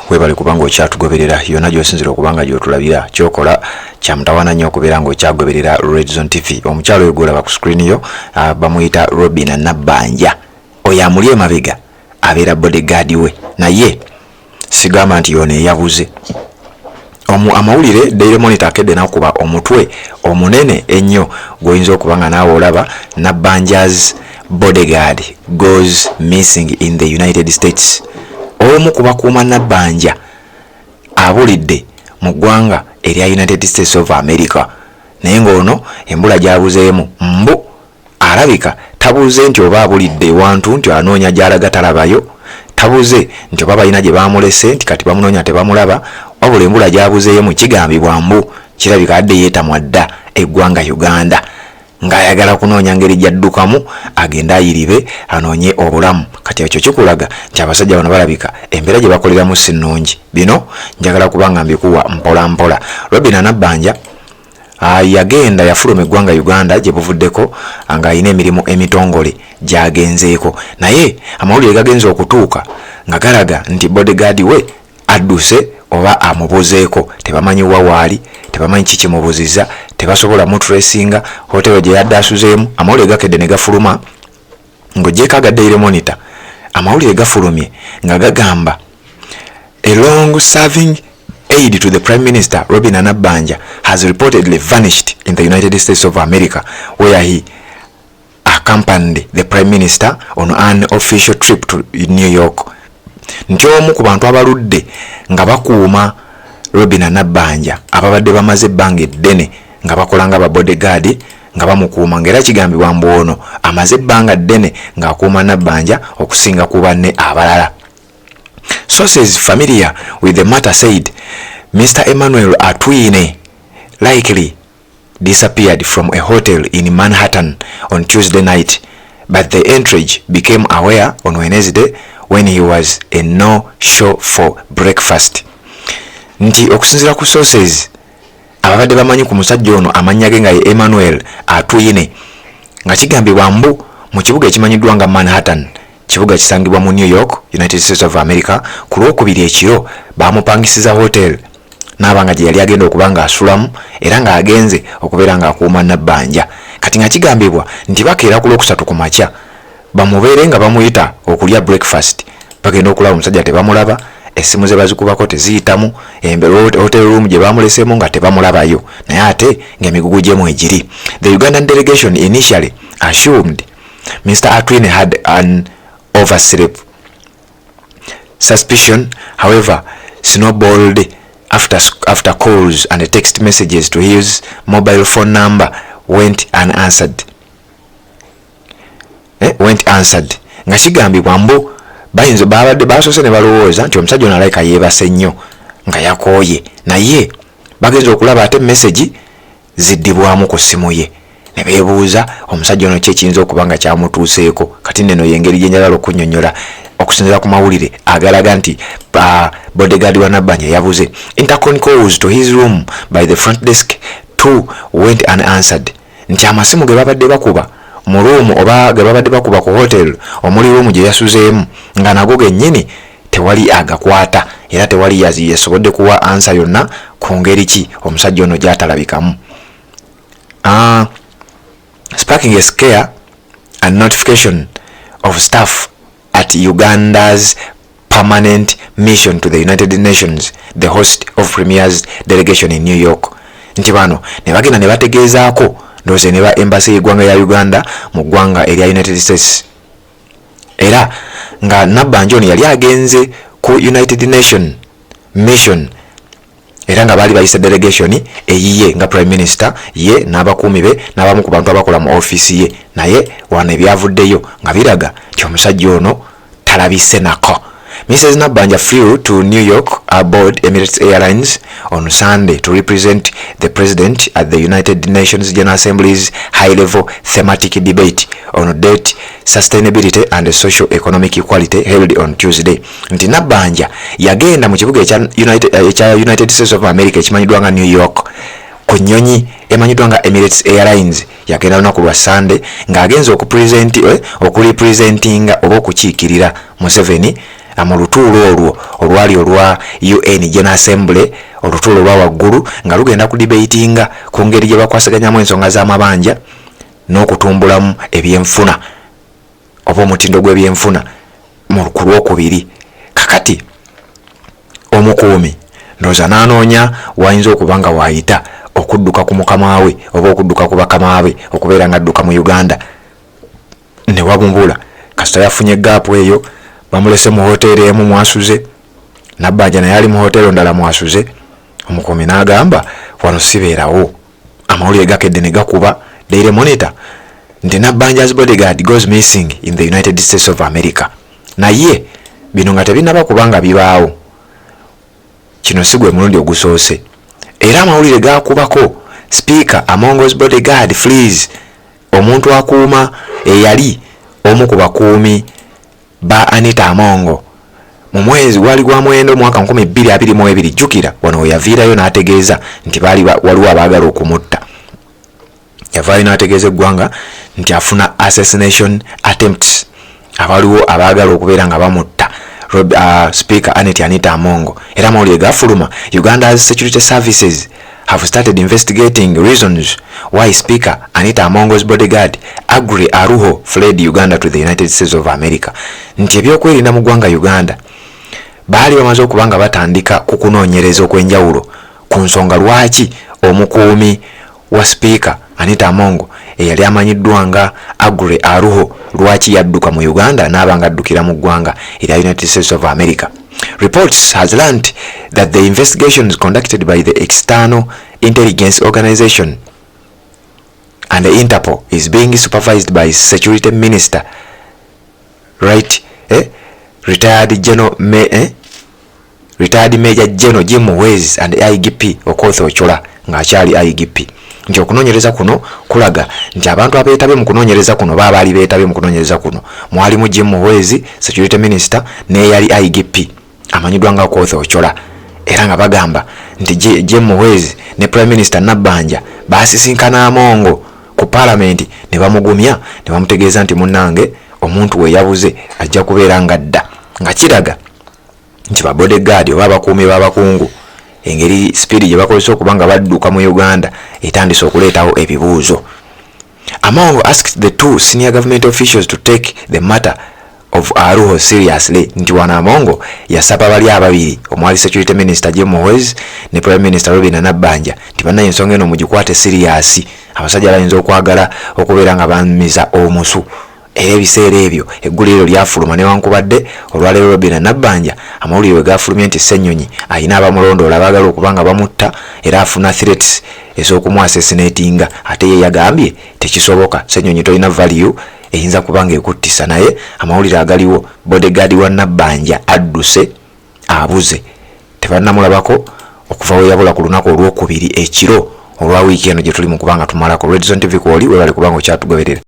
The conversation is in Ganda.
webale kubanga okyatugoberera yonna gy'osinzira okubanga gy'otulabira kyokola kya mutawaana nnyo okubeera ng'okyagoberera Red Zone TV. Omukyalo oyo gw'olaba ku screen yo bamuyita Robin Nabbanja. Oyo amuli emabega abeera bodyguard we, naye sigamba nti yono eyabuze. Amawulire Daily Monitor akedde nakuba omutwe omunene ennyo gw'oyinza okuba nga naawe olaba, Nabbanja's bodyguard goes missing in the United States. Omu ku bakuuma Nabbanja abulidde mu ggwanga erya United States of America. Naye ng'ono embula gy'abuzeemu mbu alabika tabuuze nti oba abulidde ewantu nti anoonya gy'alaga talabayo, tabuuze nti oba balina gye baamulese nti kati bamunoonya tebamulaba, wabula embula gy'abuzeemu kigambibwa mbu kirabika adde yeetamwa dda eggwanga Uganda ng'ayagala kunoonya ngeri gy'addukamu agenda ayiribe anoonye obulamu. Kati ekyo kikulaga nti abasajja bano balabika embeera gye bakoleramu si nnungi. Bino njagala kubanga mbikuwa mpola mpola. Robin Nabbanja yagenda yafuluma eggwanga Uganda gye buvuddeko ng'alina emirimu emitongole gy'agenzeeko, naye amawulire gagenze okutuuka nga galaga nti bodyguard we adduse oba amubuzeeko. Tebamanyi waali, tebamanyi kikimubuziza, tebasobola mutresinga hotelo gye yadde asuzeemu. Amawulire gakedde ne gafuluma ng'ogyeko aga Daily Monitor. Amawulire gafulumye nga gagamba a long serving aide to the Prime Minister Robin Nabbanja has reportedly vanished in the United States of America, where he accompanied the Prime Minister on an official trip to New York. Nti omu ku bantu abaludde nga bakuuma Robin Nabbanja ababadde bamaze ebbanga eddene nga bakola nga ba bodyguard nga bamukuuma, ng'era kigambibwa mbu ono amaze ebbanga ddene ng'akuuma Nabbanja okusinga ku banne abalala. Sources familiar with the matter said Mr. Emmanuel Atwine likely disappeared from a hotel in Manhattan on Tuesday night, but the entourage became aware on Wednesday when he was a no-show for breakfast. Nti okusinzira ku sources ababadde bamanyi ku musajja ono amannya ge nga ye Emmanuel Atwine, nga kigambibwa mbu mu kibuga ekimanyiddwa nga Manhattan, kibuga kisangibwa mu New York, United States of America, ku Lwokubiri ekiro bamupangisiza hotel n'abanga gye yali agenda okuba nga asulamu era ng'agenze okubeera ng'akuuma Nabbanja. Kati nga kigambibwa nti bakeera ku Lwokusatu ku makya bamubeere nga bamuyita okulya breakfast, bagenda okulaba omusajja tebamulaba, essimu ze bazikubako teziyitamu, hotel room gye bamuleseemu nga tebamulabayo, naye ate ng'emigugu gye mwegiri. The Ugandan delegation initially assumed Mr. Atwine had an oversleep. Suspicion, however, snowballed after calls and text messages to his mobile phone number went unanswered. Nga kigambibwa mbu bayinza babadde basoose ne balowooza nti omusajja ono alayika yeebase nnyo nga yakooye, naye bagenza okulaba ate message ziddibwamu ku ssimu ye ne beebuuza omusajja ono kyekiyinza okuba nga kyamutuuseeko. Kati neno yengeri gye njagala okunnyonnyola okusinziira ku mawulire agalaga nti bodyguard wa Nabbanja yabuze. Intercom calls to his room by the front desk too went unanswered. Nti amasimu ge babadde bakuba mu room oba ge babadde bakuba ku hotel omuli room gye yasuzeemu nga nago gennyini tewali agakwata era tewali yasobodde kuwa ansa yonna ku ngeri ki omusajja ono gy'atalabikamu. Sparking a scare and notification of staff at Uganda's permanent mission to the United Nations, the host of Premier's delegation in New York. Nti bano ne bagenda ne bategeezaako ndowooza ne ba embassy y'eggwanga ya Uganda mu ggwanga erya United States. Era nga Nabbanja ono yali agenze ku United Nation mission era nga baali bayisa delegation eyiye nga Prime Minister ye n'abakuumi be n'abamu ku bantu abakola mu office ye, naye wano ebyavuddeyo nga biraga nti omusajja ono talabise nako. Mrs. Nabbanja flew to New York aboard Emirates Airlines on Sunday to represent the President at the United Nations General Assembly's high-level thematic debate on debt, sustainability and socio-economic equality held on Tuesday. Nti Nabbanja yagenda mu kibuga ekya United States of America ekimanyiddwa nga New York ku nnyonyi emanyiddwa nga Emirates Airlines. Yagenda lunaku lwa Sunday ng'agenza okurepresentinga oba okukiikirira Museveni mu lutuulo olwo olwali olwa UN General Assembly, olutuulo olwa waggulu nga lugenda ku debatinga ku ngeri gye bakwasiganyamu ensonga z'amabanja n'okutumbulamu ebyenfuna oba omutindo gw'ebyenfuna mu Lwokubiri. Kakati omukuumi ndowooza n'anoonya wayinza okuba nga waayita okudduka ku mukama we oba okudduka ku bakama be okubeera nga adduka mu Uganda ne wabungula kasita yafunye gaapu eyo bamulese mu hoteeri emu mwasuze, Nabbanja naye ali mu hoteeri ndala mwasuze. Omukuumi n'agamba wano sibeerawo. Amawulire gakedde ne gakuba Daily Monitor nti Nabbanja's bodyguard goes missing in the United States of America. Naye bino nga tebinaba kubanga bibaawo, kino si gwe mulundi ogusoose. Era amawulire gakubako Speaker Amongo's bodyguard flees, omuntu akuuma eyali omu ku bakuumi ba Anita Amongo mu mwezi gwali gwa mwendo mwaka 2022. Jjukira wano we yaviirayo n'ategeeza nti waliwo abaagala okumutta. Yavaayo n'ategeeza eggwanga nti afuna assassination attempts, abaliwo abaagala okubeera nga bamutta Speaker Anita Amongo. Era amawulire gafuluma, Uganda's security services have started investigating reasons why Speaker Anita Amongo's bodyguard Aggrey Aruho fled Uganda to the United States of America. Nti ebyokwerinda mu ggwanga Uganda baali bamaze okuba nga batandika ku kunoonyereza okw'enjawulo ku nsonga lwaki omukuumi wa Speaker Anita Amongo eyali amanyiddwa nga Aggrey Aruho lwaki yadduka mu Uganda n'abanga addukira mu ggwanga erya United States of America. Reports has learned that the investigations conducted by the External Intelligence Organization and the Interpol is being supervised by Security Minister retired Major General Jim Muhwezi and IGP Okoth Ochola ng'akyali IGP. Nti okunoonyereza kuno kulaga nti abantu abeetabye mu kunoonyereza kuno baali beetabye mu kunoonyereza kuno mwalimu Jim Muhwezi Security Minister n'eyali IGP amanyiddwa nga Okoth Ochola. Era nga bagamba nti Jim Muhwezi ne Prime Minister Nabbanja baasisinkana Amongo ku Parliament ne bamugumya ne bamutegeeza nti munnange omuntu we yabuze ajja kubeera nga dda, nga kiraga nti ba bodyguard oba abakuumi b'abakungu engeri speed gye bakozesa okuba nga badduka mu Uganda etandise okuleetawo ebibuuzo. Amongo asked the two senior government officials to take the matter of Aruho seriously. Nti wana Amongo yasaba bali ababiri omwali Security Minister Jim Muhwezi ne Prime Minister Robinah Nabbanja nti bannange ensonga eno mugikwate serious. Abasajja bayinza okwagala okubeera nga bamiza omusu. Era ebiseera ebyo egguliro lyafuluma newankubadde olwaleero Robinah Nabbanja amawulire gafulumye nti Ssenyonyi ayina abamulondoola abaagala okuba nga bamutta era afuna threats ez'okumwassassinatinga. Ate ye yagambye tekisoboka, Ssenyonyi tolina value eyinza kuba nga ekuttisa. Naye amawulire agaliwo bodyguard wa Nabbanja adduse abuze, tebannamulabako okuva we yabula ku lunaku olwokubiri ekiro olwa wiiki eno gye tuli mu kubanga tumalako. Red Zone TV kwoli webale kubanga okyatugoberera.